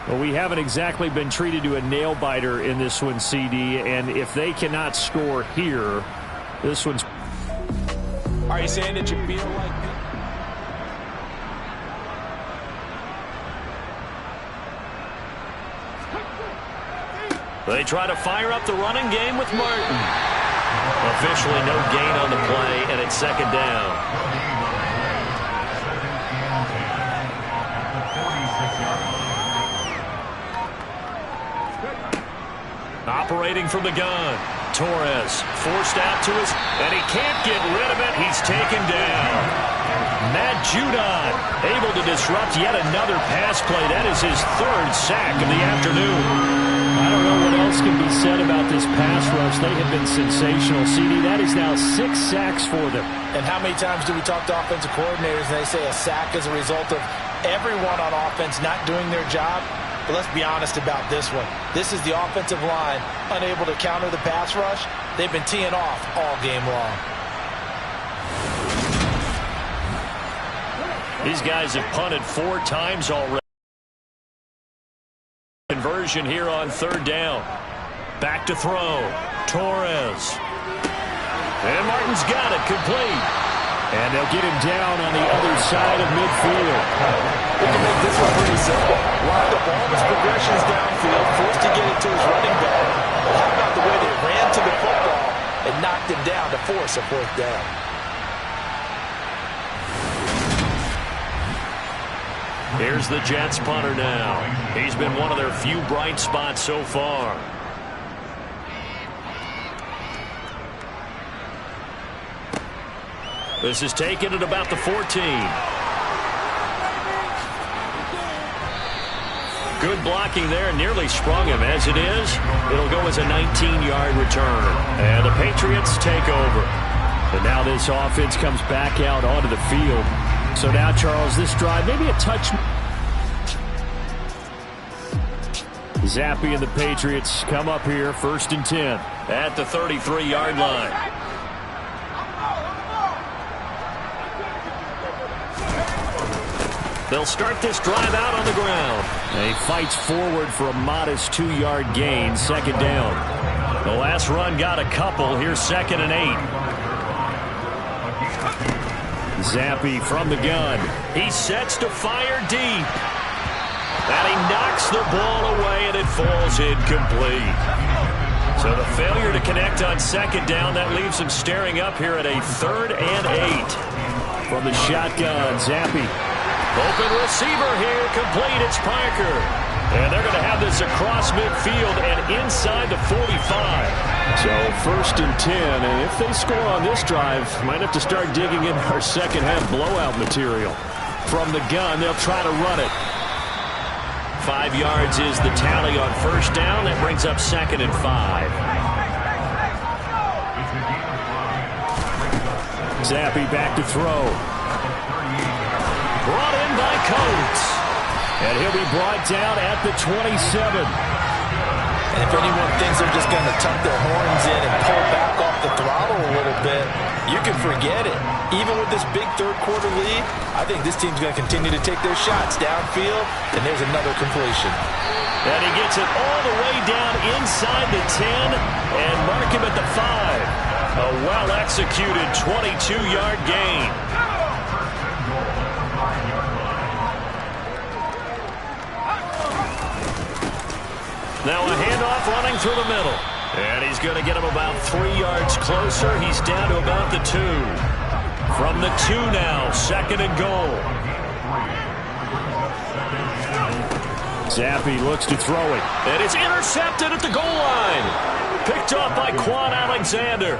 Well, we haven't exactly been treated to a nail-biter in this one, CD. And if they cannot score here, this one's... Are you saying that you feel like... They try to fire up the running game with Martin. Officially no gain on the play, and it's second down. Operating from the gun. Torres forced out to his, and he can't get rid of it. He's taken down. Matt Judon able to disrupt yet another pass play. That is his 3rd sack of the afternoon. I don't know what else can be said about this pass rush. They have been sensational, CD. That is now 6 sacks for them. And how many times do we talk to offensive coordinators and they say a sack is a result of everyone on offense not doing their job? But let's be honest about this one. This is the offensive line unable to counter the pass rush. They've been teeing off all game long. These guys have punted 4 times already. Conversion here on 3rd down. Back to throw. Torres. And Martin's got it complete. And they'll get him down on the other side of midfield. We can make this one pretty simple. Locked up all his progressions downfield, forced to get it to his running back. But how about the way they ran to the football and knocked him down to force a 4th down? Here's the Jets punter now. He's been one of their few bright spots so far. This is taken at about the 14. Good blocking there, nearly sprung him. As it is, it'll go as a 19-yard return. And the Patriots take over. And now this offense comes back out onto the field. So now, Charles, this drive, maybe a touch. Zappi and the Patriots come up here, 1st and 10. At the 33-yard line. They'll start this drive out on the ground. He fights forward for a modest 2-yard gain, 2nd down. The last run got a couple. Here's 2nd and 8. Zampi from the gun. He sets to fire deep. And he knocks the ball away, and it falls incomplete. So the failure to connect on 2nd down, that leaves him staring up here at a 3rd and 8. From the shotgun, Zampi. Open receiver here, complete. It's Parker. And they're going to have this across midfield and inside the 45. So 1st and 10, and if they score on this drive, might have to start digging in our second-half blowout material. From the gun, they'll try to run it. 5 yards is the tally on 1st down. That brings up 2nd and 5. Zappi back to throw. Brought in by Coates. And he'll be brought down at the 27. And if anyone thinks they're just going to tuck their horns in and pull back off the throttle a little bit, you can forget it. Even with this big 3rd quarter lead, I think this team's going to continue to take their shots downfield, and there's another completion. And he gets it all the way down inside the 10 and mark him at the 5. A well-executed 22-yard gain. Now a handoff running through the middle. And he's going to get him about 3 yards closer. He's down to about the 2. From the 2 now, 2nd and goal. Zappi looks to throw it. And it's intercepted at the goal line. Picked off by Quan Alexander.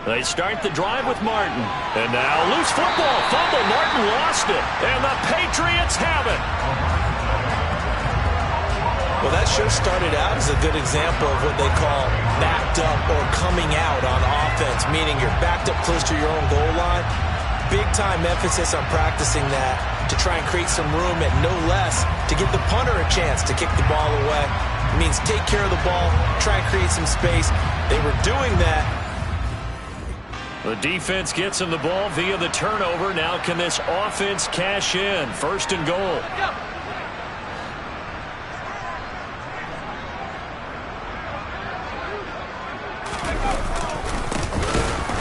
They start the drive with Martin. And now loose football. Fumble. Martin lost it. And the Patriots have it. Well, that sure started out as a good example of what they call backed up or coming out on offense, meaning you're backed up close to your own goal line. Big-time emphasis on practicing that to try and create some room and no less to give the punter a chance to kick the ball away. It means take care of the ball, try and create some space. They were doing that. The defense gets him the ball via the turnover. Now can this offense cash in? 1st and goal.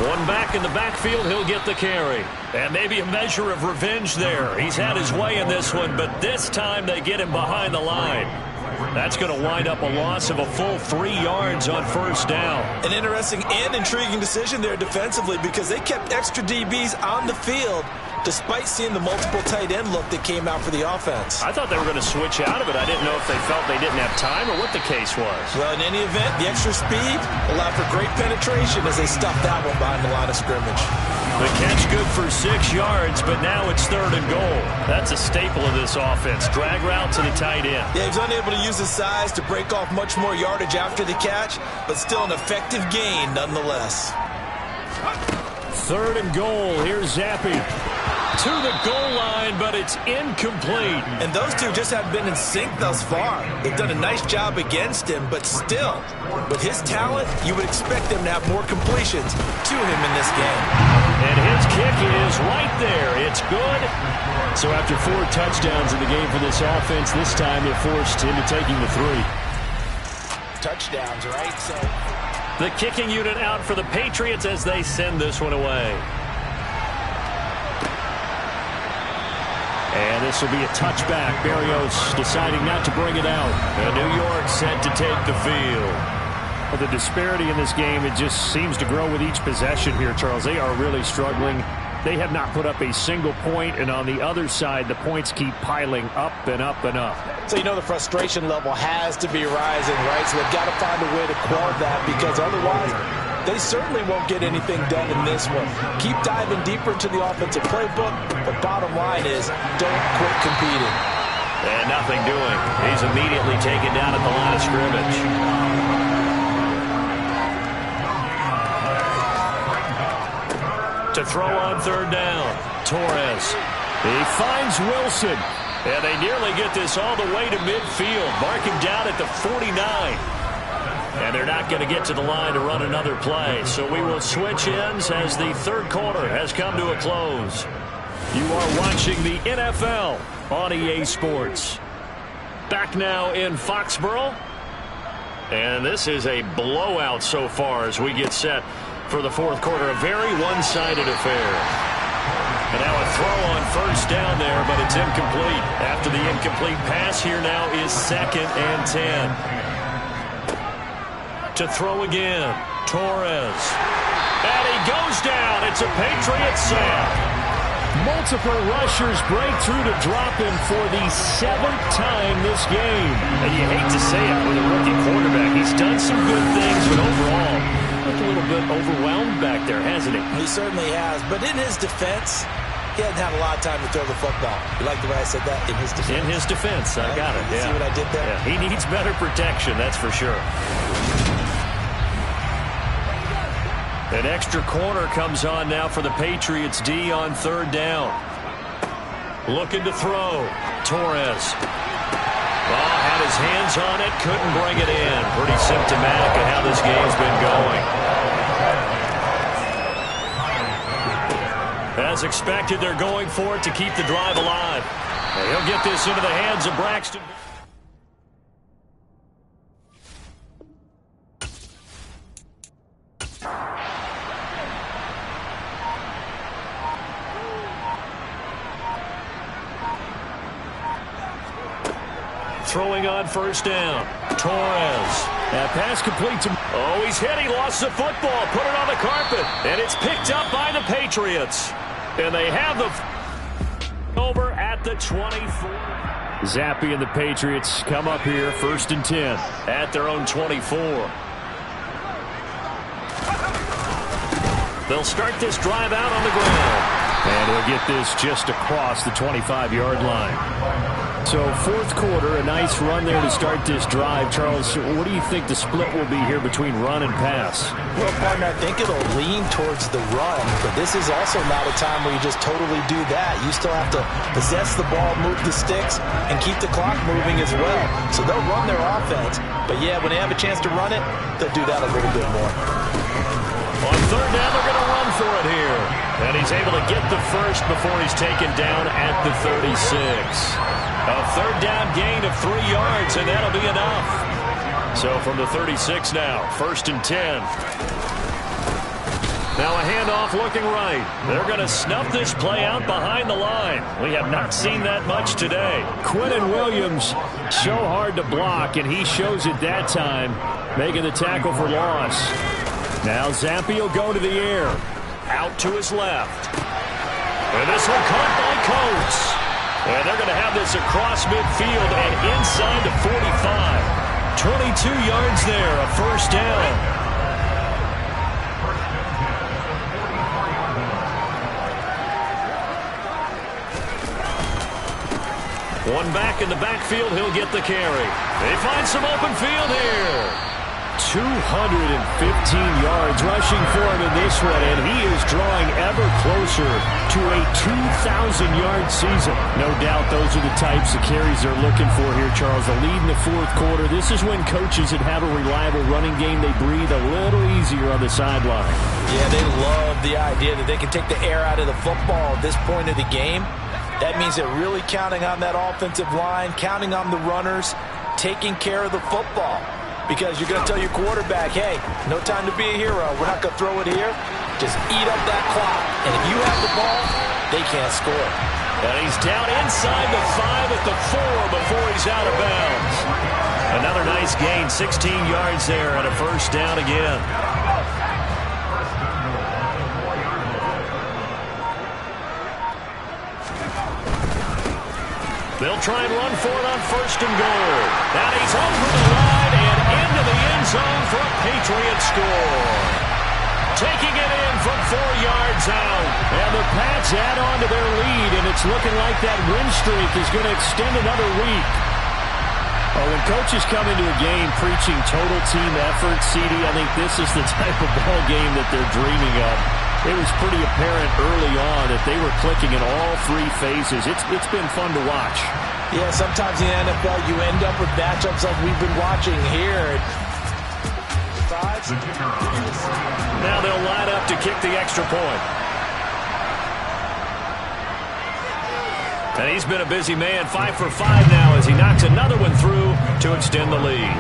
One back in the backfield, he'll get the carry. And maybe a measure of revenge there. He's had his way in this one, but this time they get him behind the line. That's going to wind up a loss of a full 3 yards on 1st down. An interesting and intriguing decision there defensively because they kept extra DBs on the field despite seeing the multiple tight end look that came out for the offense. I thought they were going to switch out of it. I didn't know if they felt they didn't have time or what the case was. Well, in any event, the extra speed allowed for great penetration as they stuffed that one behind the line of scrimmage. The catch good for 6 yards, but now it's 3rd and goal. That's a staple of this offense. Drag route to the tight end. Yeah, he was unable to use his size to break off much more yardage after the catch, but still an effective gain nonetheless. 3rd and goal. Here's Zappi. To the goal line, but it's incomplete. And those two just have been in sync thus far. They've done a nice job against him, but still, with his talent, you would expect them to have more completions to him in this game. And his kick is right there. It's good. So after 4 touchdowns in the game for this offense, this time they're forced into taking the 3. Touchdowns, right? So the kicking unit out for the Patriots as they send this one away. And this will be a touchback. Berrios deciding not to bring it out. And New York set to take the field. Well, the disparity in this game, it just seems to grow with each possession here, Charles. They are really struggling. They have not put up a single point, and on the other side, the points keep piling up and up and up. So you know the frustration level has to be rising, right? So they've got to find a way to quell that because otherwise they certainly won't get anything done in this one. Keep diving deeper into the offensive playbook, but bottom line is don't quit competing. And nothing doing. He's immediately taken down at the line of scrimmage. To throw on 3rd down, Torres. He finds Wilson. And they nearly get this all the way to midfield. Mark him down at the 49. And they're not going to get to the line to run another play. So we will switch ends as the 3rd quarter has come to a close. You are watching the NFL on EA Sports. Back now in Foxborough. And this is a blowout so far as we get set for the 4th quarter. A very one-sided affair. And now a throw on 1st down there, but it's incomplete. After the incomplete pass, here now is 2nd and 10. To throw again, Torres. And he goes down. It's a Patriots sack. Multiple rushers break through to drop him for the 7th time this game. And you hate to say it with a rookie quarterback. He's done some good things, but overall, looked a little bit overwhelmed back there, hasn't he? He certainly has. But in his defense, he hasn't had a lot of time to throw the football. You like the way I said that? In his defense. In his defense. I got it. See what I did there? Yeah, he needs better protection, that's for sure. An extra corner comes on now for the Patriots D on 3rd down. Looking to throw. Torres. Oh, had his hands on it. Couldn't bring it in. Pretty symptomatic of how this game's been going. As expected, they're going for it to keep the drive alive. And he'll get this into the hands of Braxton. throwing on first down. Torres. That pass complete to... Oh, he's hit. He lost the football. Put it on the carpet. And it's picked up by the Patriots. And they have the... over at the 24. Zappi and the Patriots come up here, 1st and 10. At their own 24. They'll start this drive out on the ground. And he'll get this just across the 25-yard line. So 4th quarter, a nice run there to start this drive. Charles, what do you think the split will be here between run and pass? Well, partner, I think it'll lean towards the run, but this is also not a time where you just totally do that. You still have to possess the ball, move the sticks, and keep the clock moving as well. So they'll run their offense, but yeah, when they have a chance to run it, they'll do that a little bit more. On 3rd down, they're going to run for it here. And he's able to get the first before he's taken down at the 36. A 3rd down gain of 3 yards, and that'll be enough. So from the 36 now, 1st and 10. Now a handoff looking right. They're going to snuff this play out behind the line. We have not seen that much today. Quinnen Williams, so hard to block, and he shows it that time, making the tackle for loss. Now Zappi will go to the air. Out to his left. And this one caught by Coates. And they're going to have this across midfield and inside the 45. 22 yards there, a 1st down. One back in the backfield, he'll get the carry. They find some open field here. 215 yards rushing for him in this one, and he is drawing ever closer to a 2,000-yard season. No doubt those are the types of carries they're looking for here, Charles. The lead in the 4th quarter. This is when coaches that have a reliable running game, they breathe a little easier on the sideline. Yeah, they love the idea that they can take the air out of the football at this point of the game. That means they're really counting on that offensive line, counting on the runners, taking care of the football. Because you're going to tell your quarterback, hey, no time to be a hero. We're not going to throw it here. Just eat up that clock. And if you have the ball, they can't score. And he's down inside the 5 at the 4 before he's out of bounds. Another nice gain, 16 yards there and a 1st down again. They'll try and run for it on 1st and goal. And he's over the line and into the end zone for a Patriots score. Taking it in from 4 yards out. And the Pats add on to their lead, and it's looking like that win streak is going to extend another week. Oh, when coaches come into a game preaching total team effort, CD, I think this is the type of ball game that they're dreaming of. It was pretty apparent early on that they were clicking in all 3 phases. It's been fun to watch. Yeah, sometimes in the NFL you end up with matchups like we've been watching here. Now they'll line up to kick the extra point. And he's been a busy man, 5 for 5 now as he knocks another one through to extend the lead.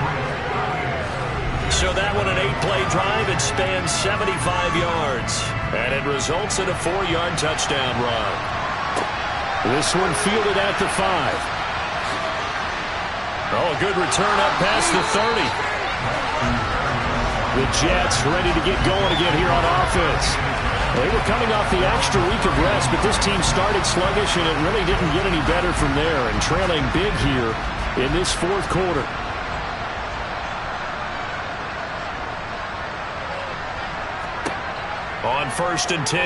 So that one, an 8-play drive. It spans 75 yards. And it results in a 4-yard touchdown run. This one fielded at the 5. Oh, a good return up past the 30. The Jets ready to get going again here on offense. They were coming off the extra week of rest, but this team started sluggish, and it really didn't get any better from there. And trailing big here in this 4th quarter. On 1st and 10,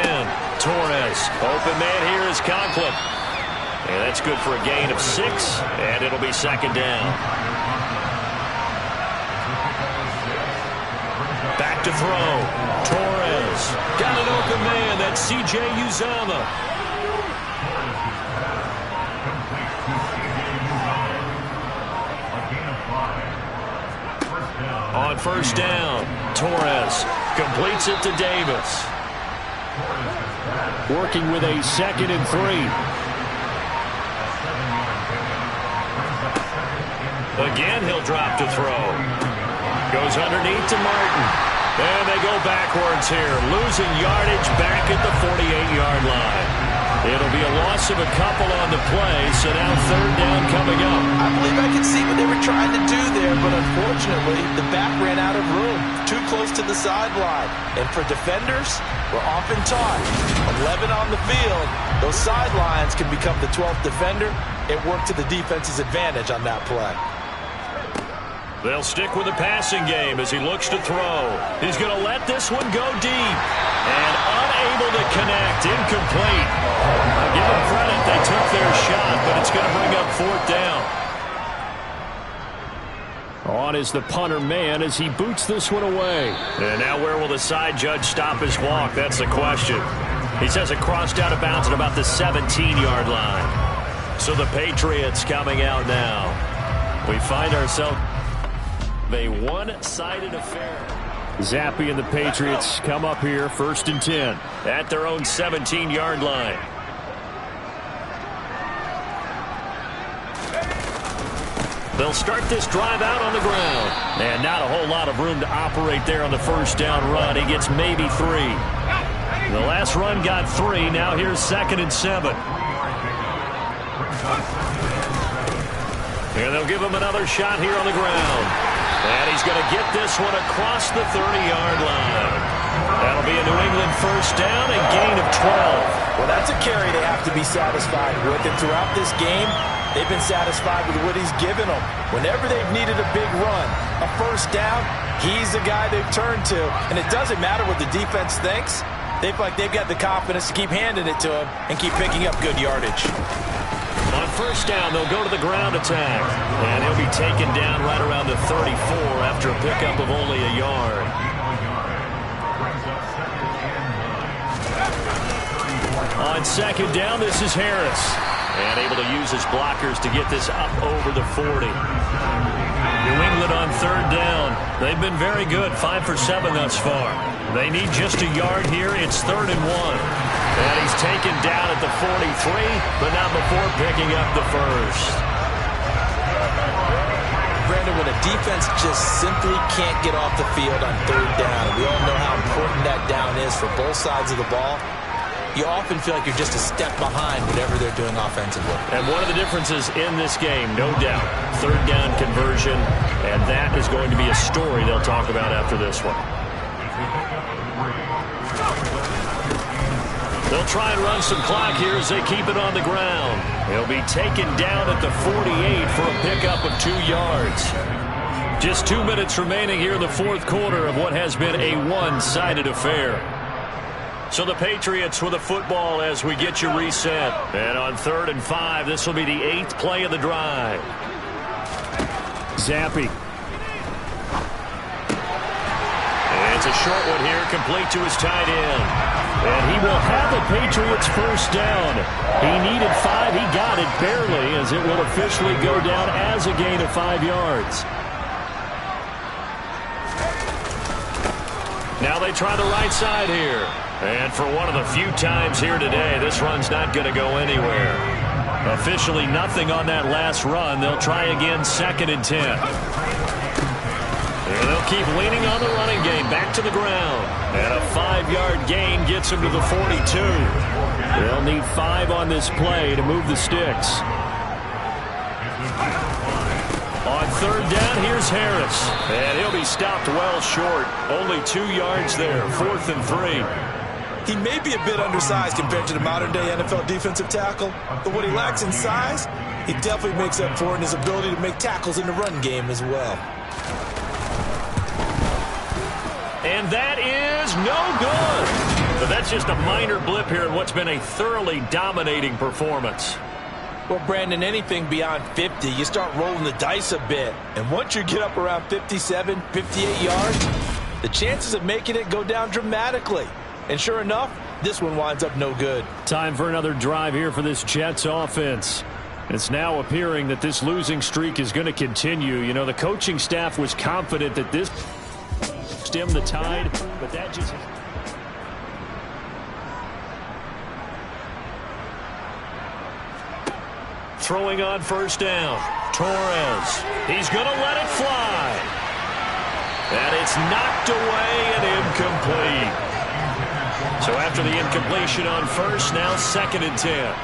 Torres. Open man here is Conklin. And that's good for a gain of 6, and it'll be 2nd down. Back to throw. Torres. Got an open man. That's C.J. Uzama. On 1st down, Torres completes it to Davis. Working with a 2nd and 3. Again, he'll drop to throw. Goes underneath to Martin. And they go backwards here, losing yardage back at the 48-yard line. It'll be a loss of a couple on the play, so now 3rd down coming coming up. I believe I could see what they were trying to do there, but unfortunately, the back ran out of room, too close to the sideline. And for defenders, we're often taught, 11 on the field, those sidelines can become the 12th defender. It worked to the defense's advantage on that play. They'll stick with the passing game as he looks to throw. He's going to let this one go deep. And unable to connect. Incomplete. I'll give them credit. They took their shot, but it's going to bring up 4th down. On is the punter man as he boots this one away. And now where will the side judge stop his walk? That's the question. He says it crossed out of bounds at about the 17-yard line. So the Patriots coming out now. We find ourselves a one-sided affair. Zappe and the Patriots come up here 1st and 10. At their own 17-yard line. They'll start this drive out on the ground. And not a whole lot of room to operate there on the 1st down run. He gets maybe 3. The last run got 3. Now here's 2nd and 7. And they'll give him another shot here on the ground. And he's going to get this one across the 30-yard line. That'll be a New England 1st down and gain of 12. Well, that's a carry they have to be satisfied with. And throughout this game, they've been satisfied with what he's given them. Whenever they've needed a big run, a 1st down, he's the guy they've turned to. And it doesn't matter what the defense thinks. They feel like they've got the confidence to keep handing it to him and keep picking up good yardage. On 1st down, they'll go to the ground attack. And he'll be taken down right around the 34 after a pickup of only a yard. On 2nd down, this is Harris. And able to use his blockers to get this up over the 40. New England on 3rd down. They've been very good, 5 for 7 thus far. They need just a yard here. It's 3rd and 1. And he's taken down at the 43, but not before picking up the 1st. Brandon, when a defense just simply can't get off the field on 3rd down, and we all know how important that down is for both sides of the ball, you often feel like you're just a step behind whatever they're doing offensively. And one of the differences in this game, no doubt, 3rd down conversion, and that is going to be a story they'll talk about after this one. They'll try and run some clock here as they keep it on the ground. He'll be taken down at the 48 for a pickup of 2 yards. Just 2 minutes remaining here in the 4th quarter of what has been a one-sided affair. So the Patriots with the football as we get you reset. And on 3rd and 5, this will be the 8th play of the drive. Zappe. It's a short one here, complete to his tight end. And he will have the Patriots 1st down. He needed 5. He got it barely as it will officially go down as a gain of 5 yards. Now they try the right side here. And for one of the few times here today, this run's not going to go anywhere. Officially nothing on that last run. They'll try again 2nd and 10. And they'll keep leaning on the running game back to the ground. And a 5-yard gain gets him to the 42. They'll need 5 on this play to move the sticks. On 3rd down, here's Harris. And he'll be stopped well short. Only 2 yards there, 4th and 3. He may be a bit undersized compared to the modern-day NFL defensive tackle, but what he lacks in size, he definitely makes up for in his ability to make tackles in the run game as well. And that is no good. But that's just a minor blip here in what's been a thoroughly dominating performance. Well, Brandon, anything beyond 50, you start rolling the dice a bit. And once you get up around 57, 58 yards, the chances of making it go down dramatically. And sure enough, this one winds up no good. Time for another drive here for this Jets offense. It's now appearing that this losing streak is going to continue. You know, the coaching staff was confident that this stem the tide, but that just... Throwing on 1st down. Torres. He's going to let it fly. And it's knocked away and incomplete. So after the incompletion on 1st, now 2nd and 10.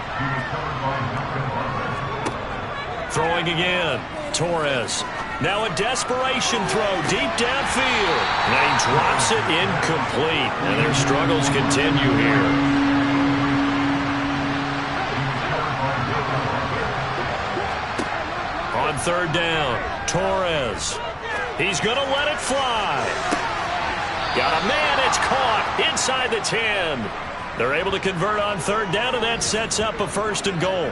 Throwing again. Torres. Now a desperation throw deep downfield. And he drops it incomplete. And their struggles continue here. On third down, Torres. He's going to let it fly. Got a man. It's caught inside the 10. They're able to convert on third down, and that sets up a 1st and goal.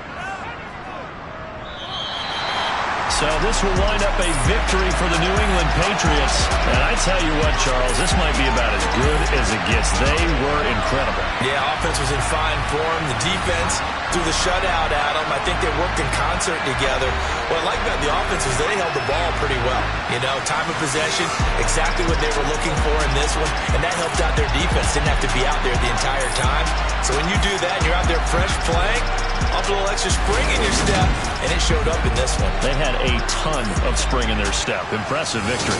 So this will wind up a victory for the New England Patriots. And I tell you what, Charles, this might be about as good as it gets. They were incredible. Yeah, offense was in fine form. The defense threw the shutout at them. I think they worked in concert together. What I like about the offense is they held the ball pretty well. You know, time of possession, exactly what they were looking for in this one. And that helped out their defense. Didn't have to be out there the entire time. So when you do that and you're out there fresh playing, up a little extra spring in your step, and it showed up in this one. They had a ton of spring in their step. Impressive victory.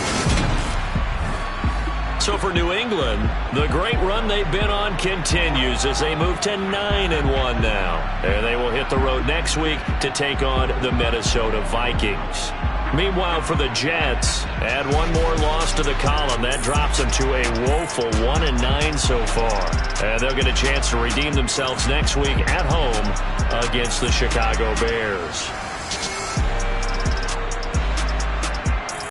So for New England, the great run they've been on continues as they move to 9-1 now. And they will hit the road next week to take on the Minnesota Vikings. Meanwhile, for the Jets, add one more loss to the column. That drops them to a woeful 1-9 so far. And they'll get a chance to redeem themselves next week at home against the Chicago Bears.